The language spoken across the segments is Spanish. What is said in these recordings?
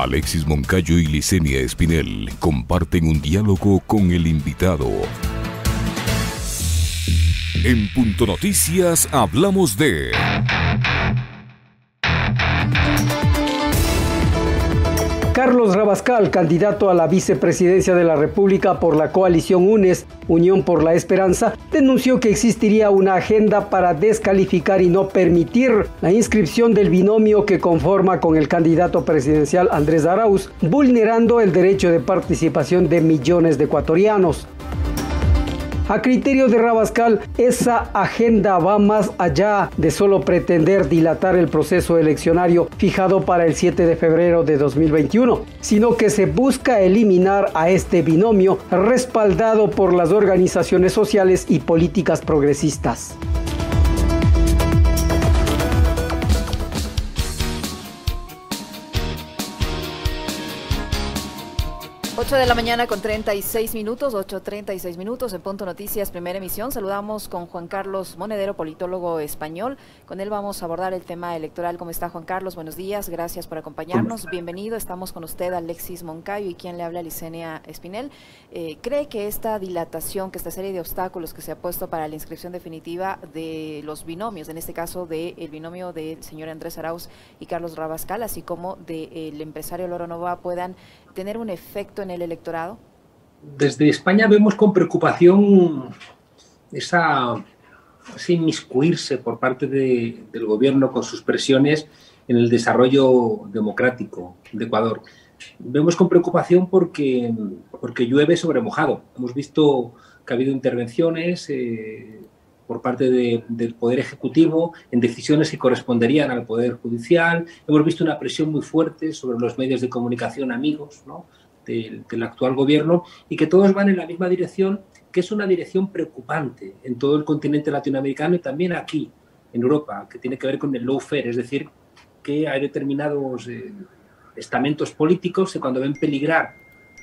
Alexis Moncayo y Licenia Espinel comparten un diálogo con el invitado. En Punto Noticias hablamos de... Carlos Rabascal, candidato a la vicepresidencia de la República por la coalición UNES, Unión por la Esperanza, denunció que existiría una agenda para descalificar y no permitir la inscripción del binomio que conforma con el candidato presidencial Andrés Arauz, vulnerando el derecho de participación de millones de ecuatorianos. A criterio de Rabascal, esa agenda va más allá de solo pretender dilatar el proceso eleccionario fijado para el 7 de febrero de 2021, sino que se busca eliminar a este binomio respaldado por las organizaciones sociales y políticas progresistas. 8 de la mañana con 36 minutos, 8:36 minutos en Punto Noticias, primera emisión. Saludamos con Juan Carlos Monedero, politólogo español. Con él vamos a abordar el tema electoral. ¿Cómo está, Juan Carlos? Buenos días, gracias por acompañarnos. Bienvenido, estamos con usted, Alexis Moncayo, y quien le habla, Licenia Espinel. ¿Cree que esta dilatación, que esta serie de obstáculos que se ha puesto para la inscripción definitiva de los binomios, en este caso del binomio del señor Andrés Arauz y Carlos Rabascal, así como del empresario Loro Novoa, puedan tener un efecto en el electorado? Desde España vemos con preocupación ese inmiscuirse por parte del gobierno con sus presiones en el desarrollo democrático de Ecuador. Vemos con preocupación porque llueve sobre mojado. Hemos visto que ha habido intervenciones por parte del Poder Ejecutivo en decisiones que corresponderían al Poder Judicial. Hemos visto una presión muy fuerte sobre los medios de comunicación amigos, ¿no?, del actual gobierno, y que todos van en la misma dirección, que es una dirección preocupante en todo el continente latinoamericano y también aquí, en Europa, que tiene que ver con el lawfare, es decir, que hay determinados estamentos políticos que cuando ven peligrar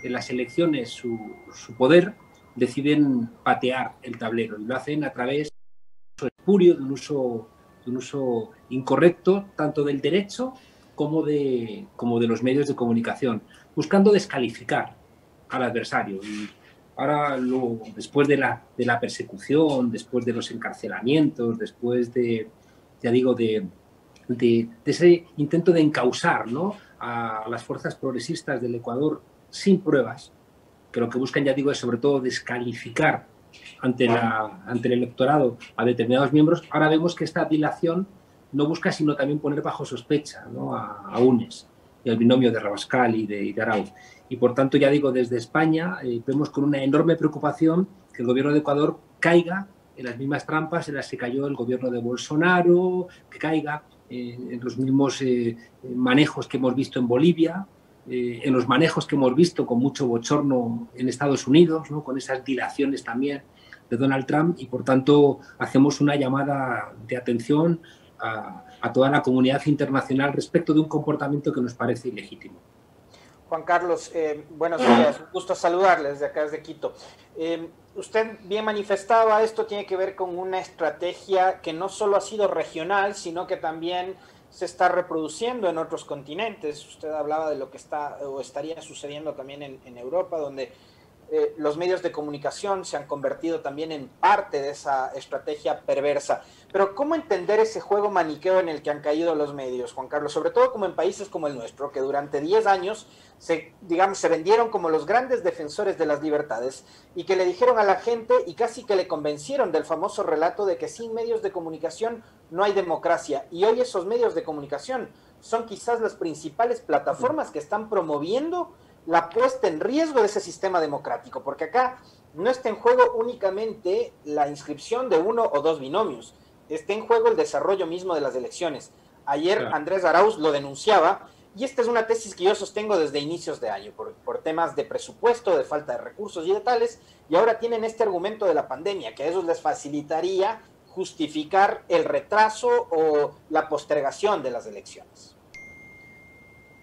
en las elecciones su poder, deciden patear el tablero, y lo hacen a través de un uso espurio, de un uso incorrecto, tanto del derecho como de los medios de comunicación, buscando descalificar al adversario. Y ahora, después de la persecución, después de los encarcelamientos, después de ese intento de encausar, ¿no?, a las fuerzas progresistas del Ecuador sin pruebas, que lo que buscan, ya digo, es sobre todo descalificar ante el electorado a determinados miembros. Ahora vemos que esta dilación no busca sino también poner bajo sospecha, ¿no?, a UNES y al binomio de Rabascal y de Arauz. Y por tanto, ya digo, desde España vemos con una enorme preocupación que el gobierno de Ecuador caiga en las mismas trampas en las que cayó el gobierno de Bolsonaro, que caiga en los mismos manejos que hemos visto en Bolivia, en los manejos que hemos visto con mucho bochorno en Estados Unidos, ¿no?, con esas dilaciones también de Donald Trump. Y por tanto hacemos una llamada de atención a toda la comunidad internacional respecto de un comportamiento que nos parece ilegítimo. Juan Carlos, buenos días, un gusto saludarles desde acá, desde Quito. Usted bien manifestaba, esto tiene que ver con una estrategia que no solo ha sido regional, sino que también se está reproduciendo en otros continentes. Usted hablaba de lo que está o estaría sucediendo también en Europa, donde los medios de comunicación se han convertido también en parte de esa estrategia perversa. Pero ¿cómo entender ese juego maniqueo en el que han caído los medios, Juan Carlos? Sobre todo como en países como el nuestro, que durante 10 años se vendieron como los grandes defensores de las libertades y que le dijeron a la gente y casi que le convencieron del famoso relato de que sin medios de comunicación no hay democracia. Y hoy esos medios de comunicación son quizás las principales plataformas que están promoviendo la puesta en riesgo de ese sistema democrático, porque acá no está en juego únicamente la inscripción de uno o dos binomios, está en juego el desarrollo mismo de las elecciones. Ayer Andrés Arauz lo denunciaba, y esta es una tesis que yo sostengo desde inicios de año, por temas de presupuesto, de falta de recursos y de tales, y ahora tienen este argumento de la pandemia, que a ellos les facilitaría justificar el retraso o la postergación de las elecciones.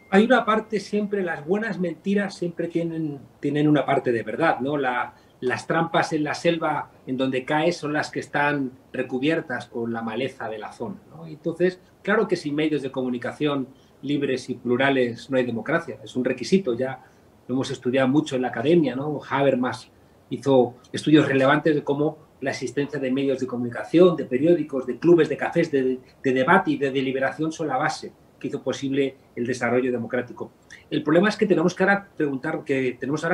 Hay una parte siempre, las buenas mentiras siempre tienen una parte de verdad, ¿no? Las trampas en la selva en donde caes son las que están recubiertas con la maleza de la zona, ¿no? Entonces, claro que sin medios de comunicación libres y plurales no hay democracia. Es un requisito, ya lo hemos estudiado mucho en la academia, ¿no? Habermas hizo estudios relevantes de cómo la existencia de medios de comunicación, de periódicos, de clubes, de cafés, de debate y de deliberación son la base que hizo posible el desarrollo democrático. El problema es que tenemos ahora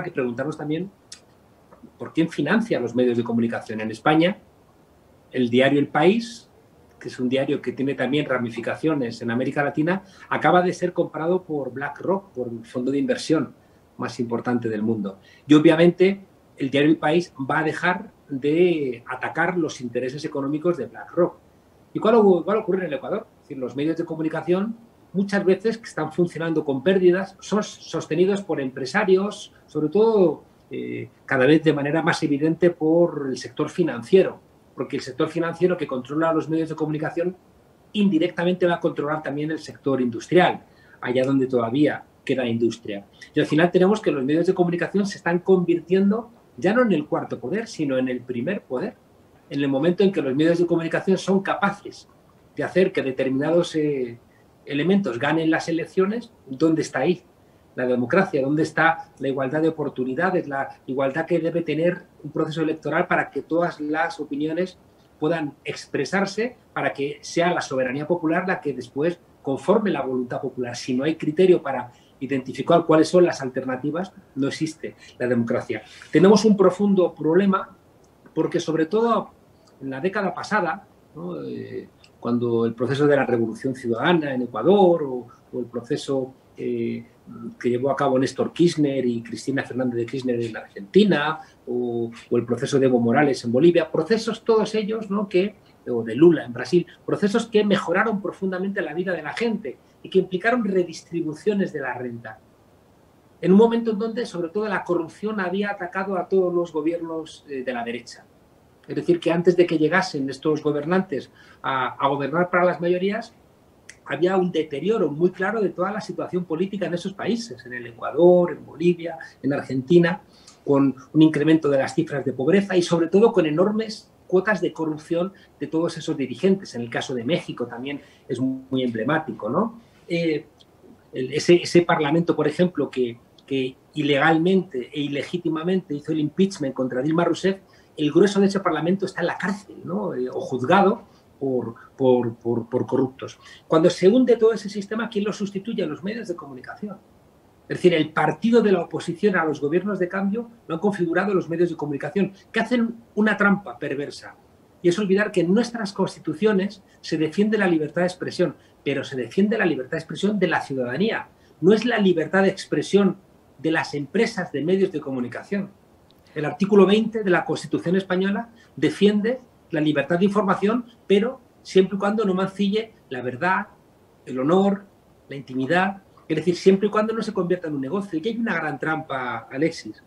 que preguntarnos también por quién financia los medios de comunicación. En España, el diario El País, que es un diario que tiene también ramificaciones en América Latina, acaba de ser comprado por BlackRock, por el fondo de inversión más importante del mundo. Y obviamente el diario El País va a dejar de atacar los intereses económicos de BlackRock. ¿Y cuál va a ocurrir en el Ecuador? Es decir, los medios de comunicación muchas veces que están funcionando con pérdidas son sostenidos por empresarios, sobre todo cada vez de manera más evidente por el sector financiero, porque el sector financiero que controla los medios de comunicación indirectamente va a controlar también el sector industrial, allá donde todavía queda industria. Y al final tenemos que los medios de comunicación se están convirtiendo ya no en el cuarto poder, sino en el primer poder. En el momento en que los medios de comunicación son capaces de hacer que determinados elementos ganen las elecciones, ¿dónde está ahí la democracia? ¿Dónde está la igualdad de oportunidades, la igualdad que debe tener un proceso electoral para que todas las opiniones puedan expresarse, para que sea la soberanía popular la que después conforme la voluntad popular? Si no hay criterio para identificar cuáles son las alternativas, no existe la democracia. Tenemos un profundo problema porque, sobre todo en la década pasada, ¿no? Cuando el proceso de la Revolución Ciudadana en Ecuador o el proceso que llevó a cabo Néstor Kirchner y Cristina Fernández de Kirchner en Argentina o el proceso de Evo Morales en Bolivia, procesos todos ellos, ¿no? O de Lula en Brasil, procesos que mejoraron profundamente la vida de la gente y que implicaron redistribuciones de la renta. En un momento en donde, sobre todo, la corrupción había atacado a todos los gobiernos de la derecha. Es decir, que antes de que llegasen estos gobernantes a gobernar para las mayorías, había un deterioro muy claro de toda la situación política en esos países, en el Ecuador, en Bolivia, en Argentina, con un incremento de las cifras de pobreza y, sobre todo, con enormes cuotas de corrupción de todos esos dirigentes. En el caso de México también es muy emblemático, ¿no? Ese parlamento, por ejemplo, que ilegalmente e ilegítimamente hizo el impeachment contra Dilma Rousseff, el grueso de ese parlamento está en la cárcel, ¿no? O juzgado por corruptos. Cuando se hunde todo ese sistema, ¿quién lo sustituye? Los medios de comunicación. Es decir, el partido de la oposición a los gobiernos de cambio lo han configurado los medios de comunicación, que hacen una trampa perversa. Y es olvidar que en nuestras constituciones se defiende la libertad de expresión, pero se defiende la libertad de expresión de la ciudadanía. No es la libertad de expresión de las empresas de medios de comunicación. El artículo 20 de la Constitución española defiende la libertad de información, pero siempre y cuando no mancille la verdad, el honor, la intimidad. Es decir, siempre y cuando no se convierta en un negocio. Y hay una gran trampa, Alexis,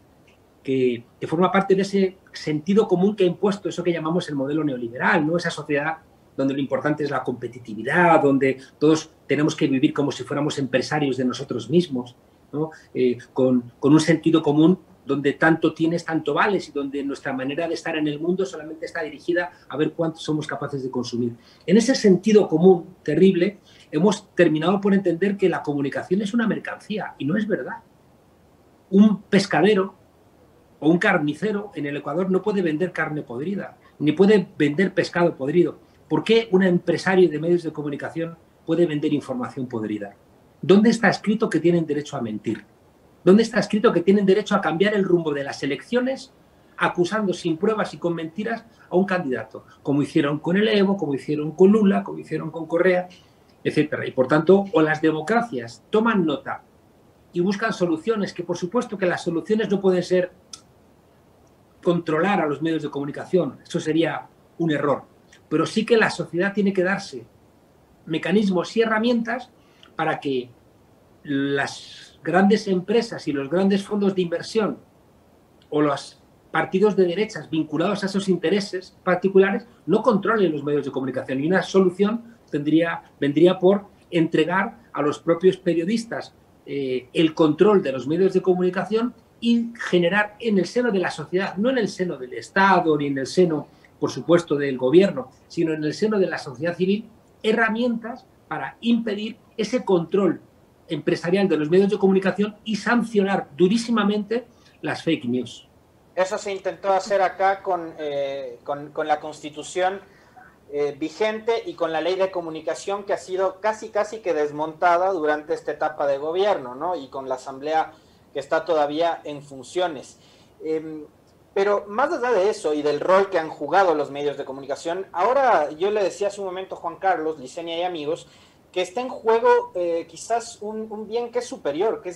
que forma parte de ese sentido común que ha impuesto eso que llamamos el modelo neoliberal, ¿no? Esa sociedad donde lo importante es la competitividad, donde todos tenemos que vivir como si fuéramos empresarios de nosotros mismos, ¿no? Con un sentido común donde tanto tienes, tanto vales y donde nuestra manera de estar en el mundo solamente está dirigida a ver cuánto somos capaces de consumir. En ese sentido común terrible hemos terminado por entender que la comunicación es una mercancía y no es verdad. Un pescadero o un carnicero en el Ecuador no puede vender carne podrida, ni puede vender pescado podrido. ¿Por qué un empresario de medios de comunicación puede vender información podrida? ¿Dónde está escrito que tienen derecho a mentir? ¿Dónde está escrito que tienen derecho a cambiar el rumbo de las elecciones acusando sin pruebas y con mentiras a un candidato? Como hicieron con el Evo, como hicieron con Lula, como hicieron con Correa, etcétera. Y por tanto, o las democracias toman nota y buscan soluciones, que por supuesto que las soluciones no pueden ser controlar a los medios de comunicación, eso sería un error, pero sí que la sociedad tiene que darse mecanismos y herramientas para que las grandes empresas y los grandes fondos de inversión o los partidos de derechas vinculados a esos intereses particulares no controlen los medios de comunicación. Y una solución vendría por entregar a los propios periodistas el control de los medios de comunicación y generar en el seno de la sociedad, no en el seno del Estado ni en el seno, por supuesto, del gobierno, sino en el seno de la sociedad civil, herramientas para impedir ese control empresarial de los medios de comunicación y sancionar durísimamente las fake news. Eso se intentó hacer acá con la Constitución vigente y con la Ley de Comunicación, que ha sido casi que desmontada durante esta etapa de gobierno, ¿no? Y con la Asamblea que está todavía en funciones. Pero más allá de eso y del rol que han jugado los medios de comunicación, ahora yo le decía hace un momento a Juan Carlos, Licenia y amigos, que está en juego quizás un bien que es superior, que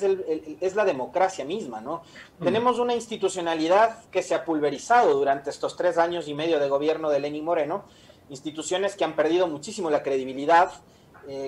es la democracia misma, ¿no? Tenemos una institucionalidad que se ha pulverizado durante estos 3 años y medio de gobierno de Lenín Moreno, instituciones que han perdido muchísimo la credibilidad,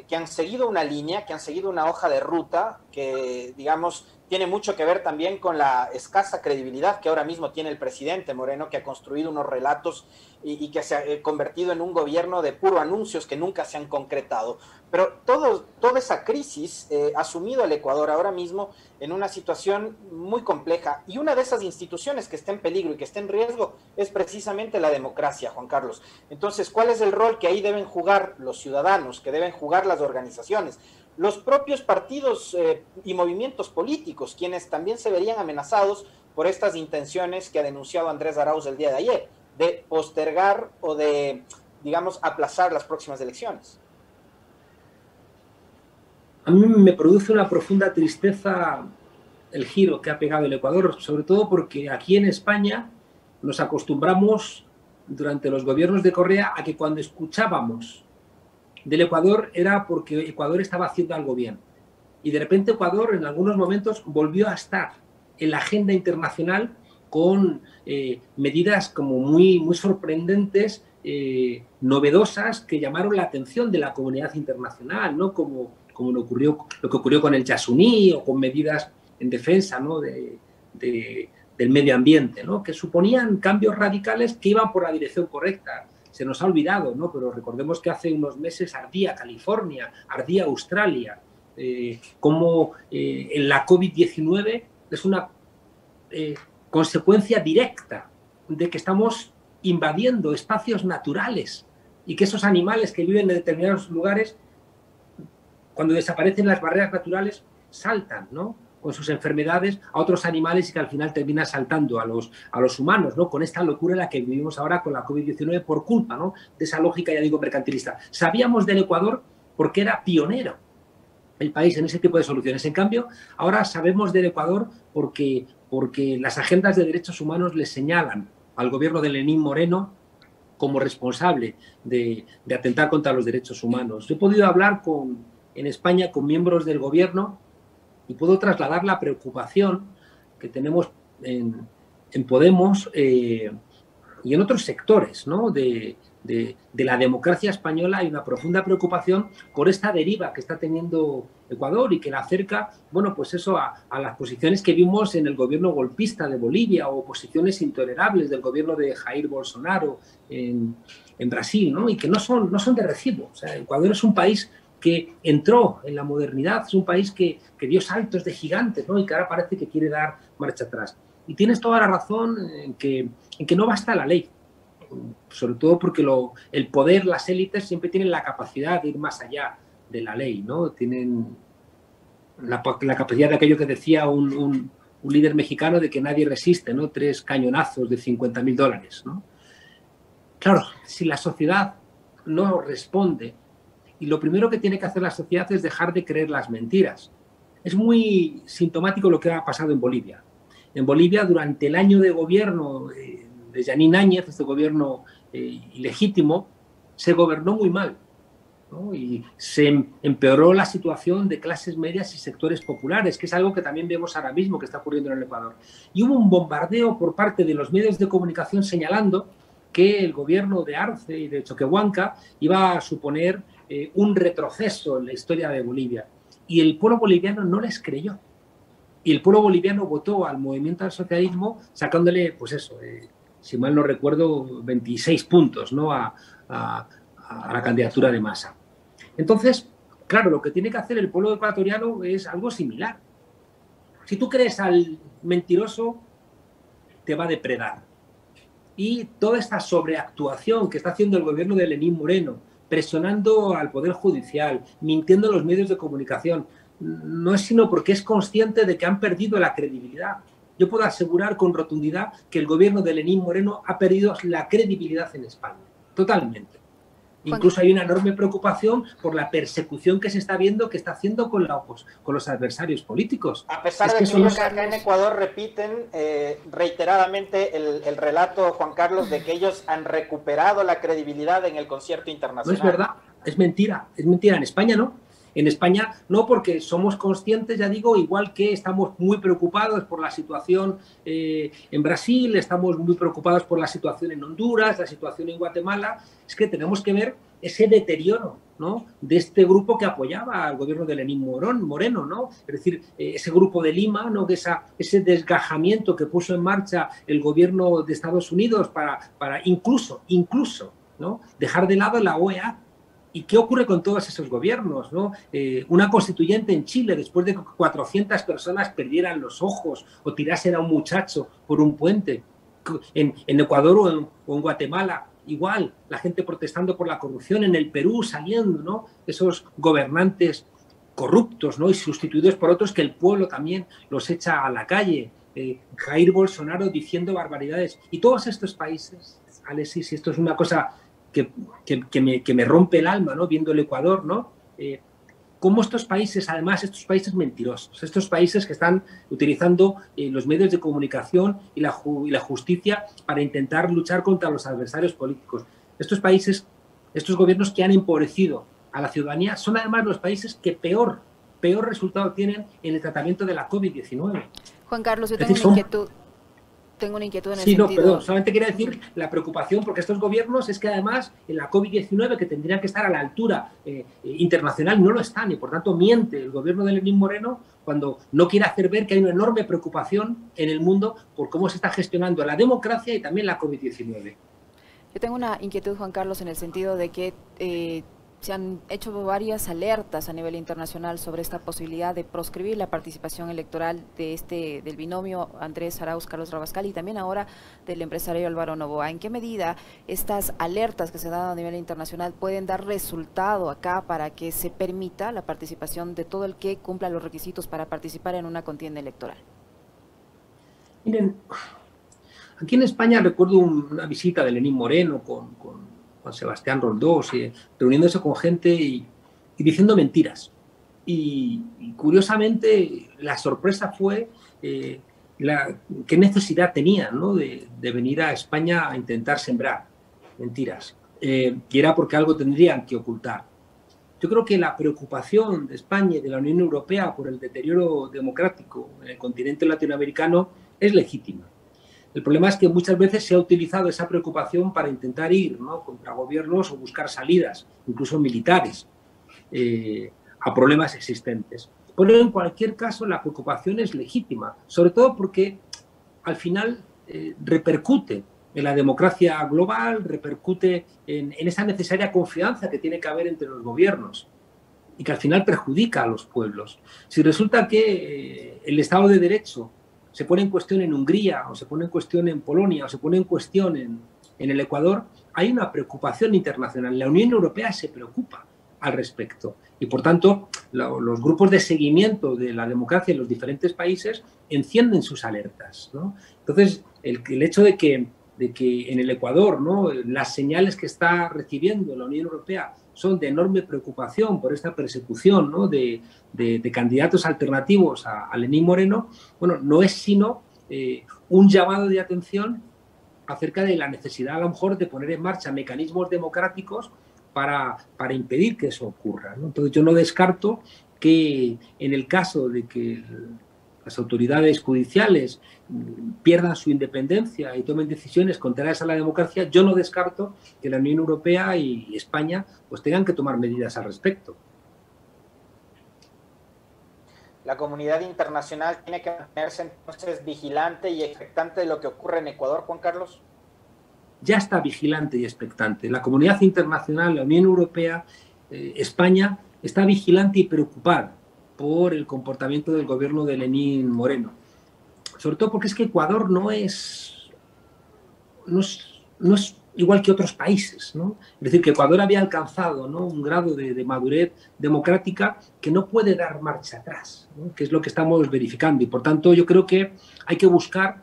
que han seguido una línea, que han seguido una hoja de ruta, que, digamos, tiene mucho que ver también con la escasa credibilidad que ahora mismo tiene el presidente Moreno, que ha construido unos relatos y que se ha convertido en un gobierno de puro anuncios que nunca se han concretado. Pero toda esa crisis ha sumido al Ecuador ahora mismo en una situación muy compleja, y una de esas instituciones que está en peligro y que está en riesgo es precisamente la democracia, Juan Carlos. Entonces, ¿cuál es el rol que ahí deben jugar los ciudadanos, que deben jugar las organizaciones? Los propios partidos y movimientos políticos, quienes también se verían amenazados por estas intenciones que ha denunciado Andrés Arauz el día de ayer, de postergar o de, digamos, aplazar las próximas elecciones. A mí me produce una profunda tristeza el giro que ha pegado el Ecuador, sobre todo porque aquí en España nos acostumbramos durante los gobiernos de Correa a que cuando escuchábamos del Ecuador era porque Ecuador estaba haciendo algo bien. Y de repente Ecuador en algunos momentos volvió a estar en la agenda internacional con medidas como muy sorprendentes, novedosas, que llamaron la atención de la comunidad internacional, ¿no? Como lo que ocurrió con el Yasuní, o con medidas en defensa, ¿no? del medio ambiente, ¿no? Que suponían cambios radicales que iban por la dirección correcta. Se nos ha olvidado, ¿no? Pero recordemos que hace unos meses ardía California, ardía Australia, como en la COVID-19 es una consecuencia directa de que estamos invadiendo espacios naturales, y que esos animales que viven en determinados lugares, cuando desaparecen las barreras naturales, saltan, ¿no? Con sus enfermedades a otros animales, y que al final termina saltando a los humanos, ¿no? Con esta locura en la que vivimos ahora con la COVID-19 por culpa, ¿no? De esa lógica, ya digo, mercantilista. Sabíamos del Ecuador porque era pionero el país en ese tipo de soluciones. En cambio, ahora sabemos del Ecuador porque las agendas de derechos humanos le señalan al gobierno de Lenín Moreno como responsable de atentar contra los derechos humanos. Yo he podido hablar en España con miembros del gobierno y puedo trasladar la preocupación que tenemos en Podemos y en otros sectores, ¿no? de la democracia española. Hay una profunda preocupación por esta deriva que está teniendo Ecuador y que la acerca, bueno, pues eso a las posiciones que vimos en el gobierno golpista de Bolivia, o posiciones intolerables del gobierno de Jair Bolsonaro en Brasil, ¿no? Y que no son de recibo. O sea, Ecuador es un país que entró en la modernidad, es un país que dio saltos de gigantes, ¿no? Y que ahora parece que quiere dar marcha atrás. Y tienes toda la razón en que no basta la ley, sobre todo porque el poder, las élites siempre tienen la capacidad de ir más allá de la ley, ¿no? Tienen la capacidad de aquello que decía un líder mexicano, de que nadie resiste, ¿no? 3 cañonazos de $50.000, ¿no? Claro, si la sociedad no responde, y lo primero que tiene que hacer la sociedad es dejar de creer las mentiras. Es muy sintomático lo que ha pasado en Bolivia. En Bolivia, durante el año de gobierno de Yanín Áñez, este gobierno ilegítimo, se gobernó muy mal, ¿no? Y se empeoró la situación de clases medias y sectores populares, que es algo que también vemos ahora mismo que está ocurriendo en el Ecuador. Y hubo un bombardeo por parte de los medios de comunicación señalando que el gobierno de Arce y de Choquehuanca iba a suponer un retroceso en la historia de Bolivia. Y el pueblo boliviano no les creyó. Y el pueblo boliviano votó al movimiento al socialismo sacándole, pues eso, si mal no recuerdo, 26 puntos, ¿no? a la candidatura de Massa. Entonces, claro, lo que tiene que hacer el pueblo ecuatoriano es algo similar. Si tú crees al mentiroso, te va a depredar. Y toda esta sobreactuación que está haciendo el gobierno de Lenín Moreno, presionando al Poder Judicial, mintiendo en los medios de comunicación, no es sino porque es consciente de que han perdido la credibilidad. Yo puedo asegurar con rotundidad que el gobierno de Lenín Moreno ha perdido la credibilidad en España, totalmente. Incluso hay una enorme preocupación por la persecución que se está viendo que está haciendo con los adversarios políticos. A pesar de que ellos acá en Ecuador repiten reiteradamente el relato, Juan Carlos, de que ellos han recuperado la credibilidad en el concierto internacional. No es verdad, es mentira. En España no. En España no, porque somos conscientes, ya digo, igual que estamos muy preocupados por la situación en Brasil, estamos muy preocupados por la situación en Honduras, la situación en Guatemala, es que tenemos que ver ese deterioro, ¿no?, de este grupo que apoyaba al gobierno de Lenín Moreno, ¿no? Es decir, ese grupo de Lima, ¿no?, que ese desgajamiento que puso en marcha el gobierno de Estados Unidos para incluso, ¿no?, dejar de lado la OEA. ¿Y qué ocurre con todos esos gobiernos, ¿no? Una constituyente en Chile, después de que 400 personas perdieran los ojos o tirasen a un muchacho por un puente. En Ecuador o en Guatemala, igual, la gente protestando por la corrupción. En el Perú saliendo, ¿no?, esos gobernantes corruptos, ¿no?, y sustituidos por otros que el pueblo también los echa a la calle. Jair Bolsonaro diciendo barbaridades. Y todos estos países, Alexis, y esto es una cosa que me rompe el alma, ¿no?, viendo el Ecuador, ¿no? Cómo estos países, además, estos países mentirosos, estos países que están utilizando los medios de comunicación y la justicia para intentar luchar contra los adversarios políticos. Estos países, estos gobiernos que han empobrecido a la ciudadanía, son además los países que peor resultado tienen en el tratamiento de la COVID-19. Juan Carlos, yo tengo una inquietud. Tengo una inquietud en el sentido... Sí, no, perdón, solamente quería decir la preocupación, porque estos gobiernos es que además en la COVID-19, que tendrían que estar a la altura internacional, no lo están, y por tanto miente el gobierno de Lenín Moreno cuando no quiere hacer ver que hay una enorme preocupación en el mundo por cómo se está gestionando la democracia y también la COVID-19. Yo tengo una inquietud, Juan Carlos, en el sentido de que se han hecho varias alertas a nivel internacional sobre esta posibilidad de proscribir la participación electoral del binomio Andrés Arauz, Carlos Rabascal, y también ahora del empresario Álvaro Noboa. ¿En qué medida estas alertas que se dan a nivel internacional pueden dar resultado acá para que se permita la participación de todo el que cumpla los requisitos para participar en una contienda electoral? Miren, aquí en España recuerdo una visita de Lenín Moreno con Sebastián Roldós, reuniéndose con gente y diciendo mentiras. Y curiosamente la sorpresa fue qué necesidad tenían, ¿no?, de venir a España a intentar sembrar mentiras. Y era porque algo tendrían que ocultar. Yo creo que la preocupación de España y de la Unión Europea por el deterioro democrático en el continente latinoamericano es legítima. El problema es que muchas veces se ha utilizado esa preocupación para intentar ir, ¿no?, contra gobiernos o buscar salidas, incluso militares, a problemas existentes. Pero en cualquier caso la preocupación es legítima, sobre todo porque al final repercute en la democracia global, repercute en esa necesaria confianza que tiene que haber entre los gobiernos y que al final perjudica a los pueblos. Si resulta que el Estado de Derecho se pone en cuestión en Hungría, o se pone en cuestión en Polonia, o se pone en cuestión en el Ecuador, hay una preocupación internacional. La Unión Europea se preocupa al respecto. Y, por tanto, los grupos de seguimiento de la democracia en los diferentes países encienden sus alertas, ¿no? Entonces, el hecho de que en el Ecuador, ¿no?, las señales que está recibiendo la Unión Europea son de enorme preocupación por esta persecución, ¿no?, de candidatos alternativos a Lenín Moreno, bueno, no es sino un llamado de atención acerca de la necesidad, a lo mejor, de poner en marcha mecanismos democráticos para impedir que eso ocurra, ¿no? Entonces, yo no descarto que en el caso de que las autoridades judiciales pierdan su independencia y tomen decisiones contrarias a la democracia, yo no descarto que la Unión Europea y España pues tengan que tomar medidas al respecto. La comunidad internacional tiene que mantenerse entonces vigilante y expectante de lo que ocurre en Ecuador, Juan Carlos. Ya está vigilante y expectante. La comunidad internacional, la Unión Europea, España, está vigilante y preocupada por el comportamiento del gobierno de Lenín Moreno. Sobre todo porque es que Ecuador no es igual que otros países, ¿no? Es decir, que Ecuador había alcanzado, ¿no?, un grado de madurez democrática que no puede dar marcha atrás, ¿no?, que es lo que estamos verificando. Y, por tanto, yo creo que hay que buscar,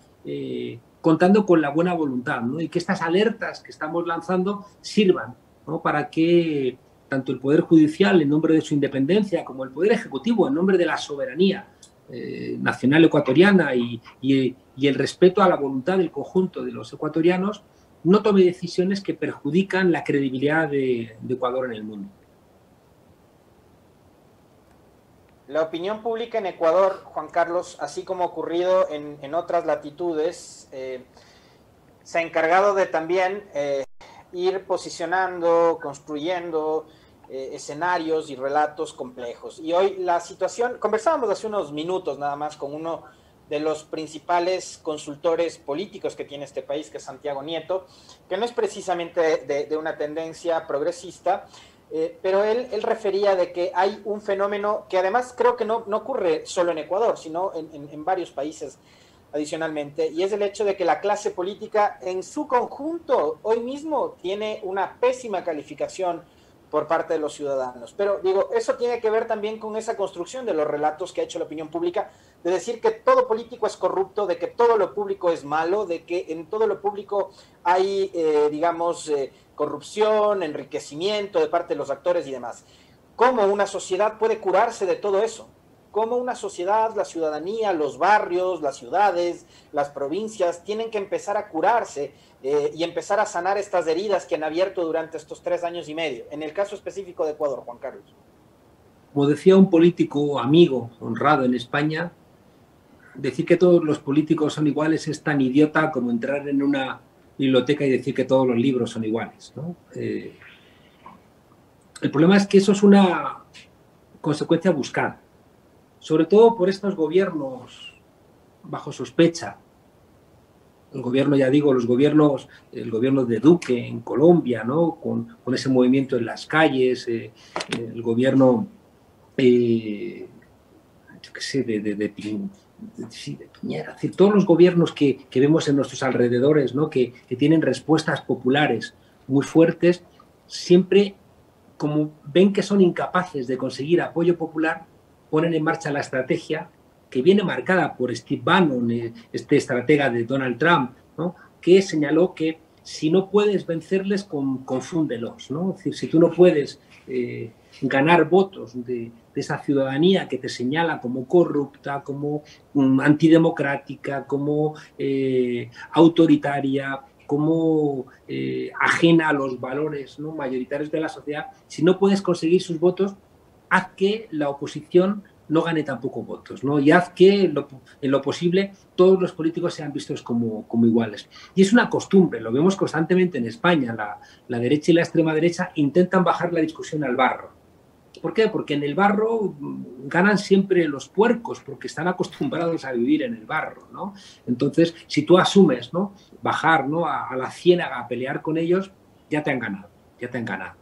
contando con la buena voluntad, ¿no?, y que estas alertas que estamos lanzando sirvan, ¿no?, para que tanto el Poder Judicial, en nombre de su independencia, como el Poder Ejecutivo, en nombre de la soberanía nacional ecuatoriana y el respeto a la voluntad del conjunto de los ecuatorianos, no tome decisiones que perjudican la credibilidad de Ecuador en el mundo. La opinión pública en Ecuador, Juan Carlos, así como ha ocurrido en otras latitudes, se ha encargado de también ir posicionando, construyendo escenarios y relatos complejos. Y hoy la situación, conversábamos hace unos minutos nada más con uno de los principales consultores políticos que tiene este país, que es Santiago Nieto, que no es precisamente de una tendencia progresista, pero él refería de que hay un fenómeno que además creo que no ocurre solo en Ecuador, sino en varios países adicionalmente, y es el hecho de que la clase política en su conjunto hoy mismo tiene una pésima calificación por parte de los ciudadanos. Pero digo, eso tiene que ver también con esa construcción de los relatos que ha hecho la opinión pública, de decir que todo político es corrupto, de que todo lo público es malo, de que en todo lo público hay, corrupción, enriquecimiento de parte de los actores y demás. ¿Cómo una sociedad puede curarse de todo eso? ¿Cómo una sociedad, la ciudadanía, los barrios, las ciudades, las provincias tienen que empezar a curarse y empezar a sanar estas heridas que han abierto durante estos 3 años y medio? En el caso específico de Ecuador, Juan Carlos. Como decía un político amigo, honrado en España, decir que todos los políticos son iguales es tan idiota como entrar en una biblioteca y decir que todos los libros son iguales, ¿no? El problema es que eso es una consecuencia buscada, sobre todo por estos gobiernos bajo sospecha. El gobierno, ya digo, el gobierno de Duque en Colombia, ¿no?, con ese movimiento en las calles, el gobierno, yo qué sé, de Piñera, es decir, todos los gobiernos que vemos en nuestros alrededores, ¿no?, que tienen respuestas populares muy fuertes, siempre, como ven que son incapaces de conseguir apoyo popular, ponen en marcha la estrategia que viene marcada por Steve Bannon, este estratega de Donald Trump, ¿no?, que señaló que si no puedes vencerles, confúndelos, ¿no? Es decir, si tú no puedes ganar votos de esa ciudadanía que te señala como corrupta, como antidemocrática, como autoritaria, como ajena a los valores, ¿no?, mayoritarios de la sociedad, si no puedes conseguir sus votos, haz que la oposición no gane tampoco votos, ¿no?, y haz que en lo posible todos los políticos sean vistos como iguales. Y es una costumbre, lo vemos constantemente en España, la derecha y la extrema derecha intentan bajar la discusión al barro. ¿Por qué? Porque en el barro ganan siempre los puercos, porque están acostumbrados a vivir en el barro, ¿no? Entonces, si tú asumes, ¿no?, bajar, ¿no?, a la ciénaga a pelear con ellos, ya te han ganado,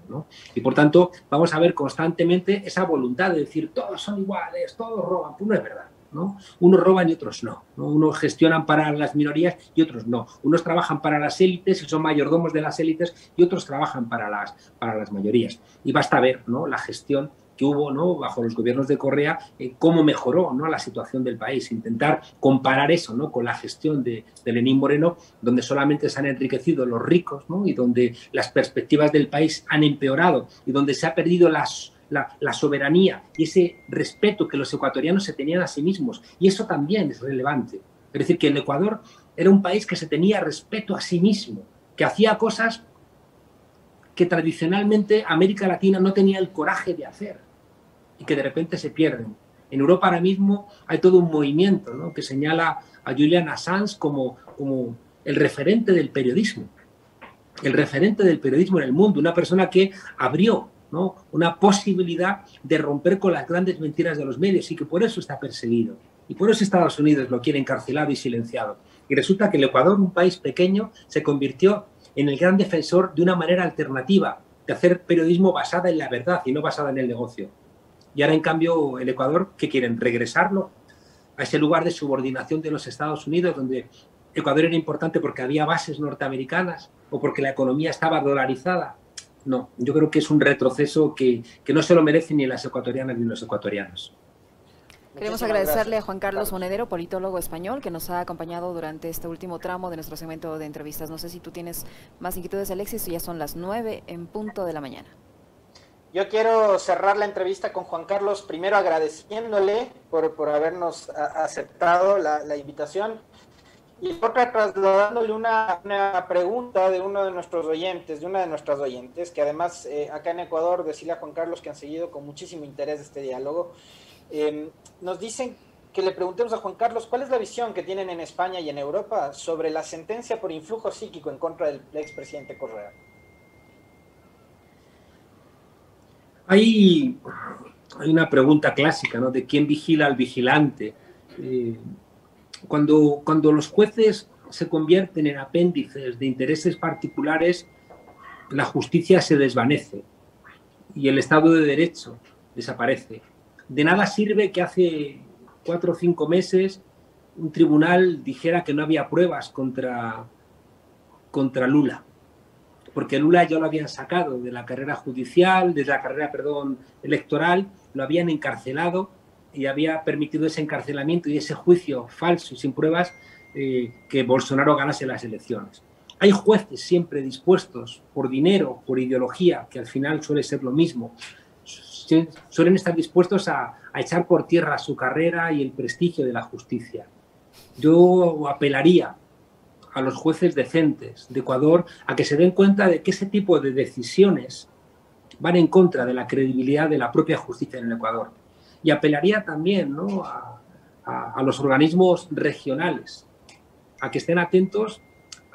¿no? Y por tanto, vamos a ver constantemente esa voluntad de decir todos son iguales, todos roban. Pues no es verdad, ¿no? Unos roban y otros no, ¿no? Unos gestionan para las minorías y otros no. Unos trabajan para las élites y son mayordomos de las élites y otros trabajan para las mayorías. Y basta ver, ¿no?, la gestión que hubo, ¿no?, bajo los gobiernos de Correa, cómo mejoró, ¿no?, la situación del país. Intentar comparar eso, ¿no?, con la gestión de Lenín Moreno, donde solamente se han enriquecido los ricos, ¿no?, y donde las perspectivas del país han empeorado y donde se ha perdido la soberanía y ese respeto que los ecuatorianos se tenían a sí mismos. Y eso también es relevante. Es decir, que el Ecuador era un país que se tenía respeto a sí mismo, que hacía cosas que tradicionalmente América Latina no tenía el coraje de hacer y que de repente se pierden. En Europa ahora mismo hay todo un movimiento, ¿no?, que señala a Julian Assange como el referente del periodismo. El referente del periodismo en el mundo, una persona que abrió, ¿no?, una posibilidad de romper con las grandes mentiras de los medios y que por eso está perseguido. Y por eso Estados Unidos lo quiere encarcelado y silenciado. Y resulta que el Ecuador, un país pequeño, se convirtió en el gran defensor de una manera alternativa de hacer periodismo basada en la verdad y no basada en el negocio. Y ahora, en cambio, el Ecuador, ¿qué quieren? ¿Regresarlo a ese lugar de subordinación de los Estados Unidos, donde Ecuador era importante porque había bases norteamericanas o porque la economía estaba dolarizada. No, yo creo que es un retroceso que no se lo merecen ni las ecuatorianas ni los ecuatorianos. Queremos agradecerle a Juan Carlos Monedero, politólogo español, que nos ha acompañado durante este último tramo de nuestro segmento de entrevistas. No sé si tú tienes más inquietudes, Alexis, ya son las 9 en punto de la mañana. Yo quiero cerrar la entrevista con Juan Carlos, primero agradeciéndole por habernos aceptado la invitación, y otra trasladándole una pregunta de uno de nuestros oyentes, de una de nuestras oyentes, que además acá en Ecuador, decirle a Juan Carlos que han seguido con muchísimo interés este diálogo. Nos dicen que le preguntemos a Juan Carlos cuál es la visión que tienen en España y en Europa sobre la sentencia por influjo psíquico en contra del expresidente Correa. Hay una pregunta clásica, ¿no? De quién vigila al vigilante. Cuando los jueces se convierten en apéndices de intereses particulares, la justicia se desvanece y el Estado de Derecho desaparece. De nada sirve que hace 4 o 5 meses un tribunal dijera que no había pruebas contra Lula, porque Lula ya lo habían sacado de la carrera judicial, de la carrera, electoral, lo habían encarcelado y había permitido ese encarcelamiento y ese juicio falso y sin pruebas que Bolsonaro ganase las elecciones. Hay jueces siempre dispuestos, por dinero, por ideología, que al final suele ser lo mismo, suelen estar dispuestos a echar por tierra su carrera y el prestigio de la justicia. Yo apelaría a los jueces decentes de Ecuador a que se den cuenta de que ese tipo de decisiones van en contra de la credibilidad de la propia justicia en el Ecuador. Y apelaría también, ¿no?, a los organismos regionales, a que estén atentos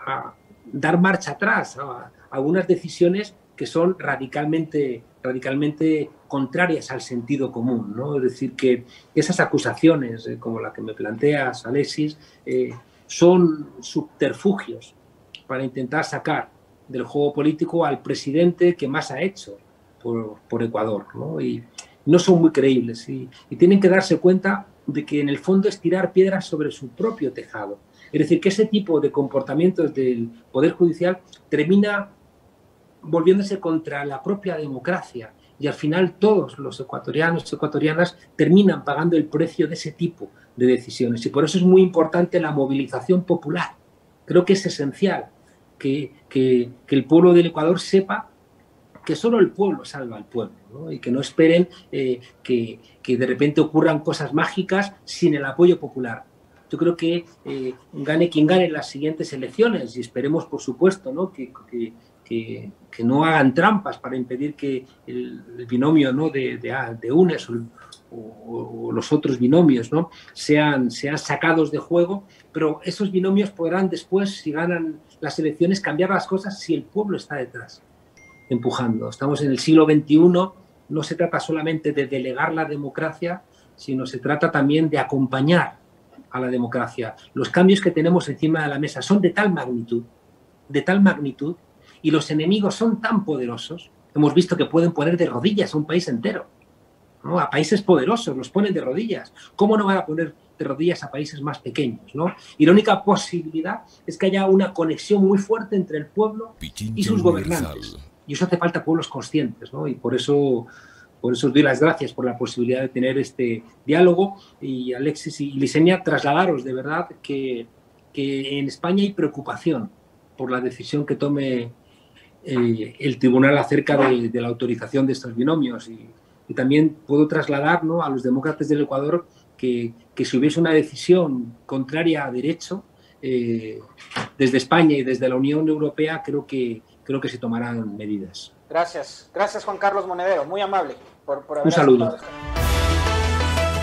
a dar marcha atrás a algunas decisiones que son radicalmente contrarias al sentido común, ¿no? Es decir, que esas acusaciones, como la que me planteas, Alexis, son subterfugios para intentar sacar del juego político al presidente que más ha hecho por Ecuador, ¿no? Y no son muy creíbles y tienen que darse cuenta de que en el fondo es tirar piedras sobre su propio tejado. Es decir, que ese tipo de comportamientos del Poder Judicial termina volviéndose contra la propia democracia y al final todos los ecuatorianos y ecuatorianas terminan pagando el precio de ese tipo de decisiones y por eso es muy importante la movilización popular. Creo que es esencial que el pueblo del Ecuador sepa que solo el pueblo salva al pueblo, ¿no? Y que no esperen que de repente ocurran cosas mágicas sin el apoyo popular. Yo creo que gane quien gane en las siguientes elecciones y esperemos, por supuesto, ¿no?, que no hagan trampas para impedir que el binomio, ¿no?, de UNES o los otros binomios, ¿no?, sean sacados de juego, pero esos binomios podrán después, si ganan las elecciones, cambiar las cosas si el pueblo está detrás, empujando. Estamos en el siglo XXI, no se trata solamente de delegar la democracia, sino se trata también de acompañar a la democracia. Los cambios que tenemos encima de la mesa son de tal magnitud, y los enemigos son tan poderosos, hemos visto que pueden poner de rodillas a un país entero, ¿no? A países poderosos los ponen de rodillas. ¿Cómo no van a poner de rodillas a países más pequeños, ¿no? Y la única posibilidad es que haya una conexión muy fuerte entre el pueblo y sus gobernantes. Y eso hace falta pueblos conscientes, ¿no? Y por eso os doy las gracias por la posibilidad de tener este diálogo. Y Alexis y Lisenia, trasladaros de verdad que en España hay preocupación por la decisión que tome el tribunal acerca de la autorización de estos binomios. Y también puedo trasladar, ¿no?, a los demócratas del Ecuador que si hubiese una decisión contraria a derecho, desde España y desde la Unión Europea, creo que se tomarán medidas. Gracias Juan Carlos Monedero, muy amable por haber un saludo.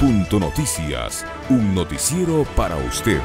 Punto Noticias, un noticiero para usted.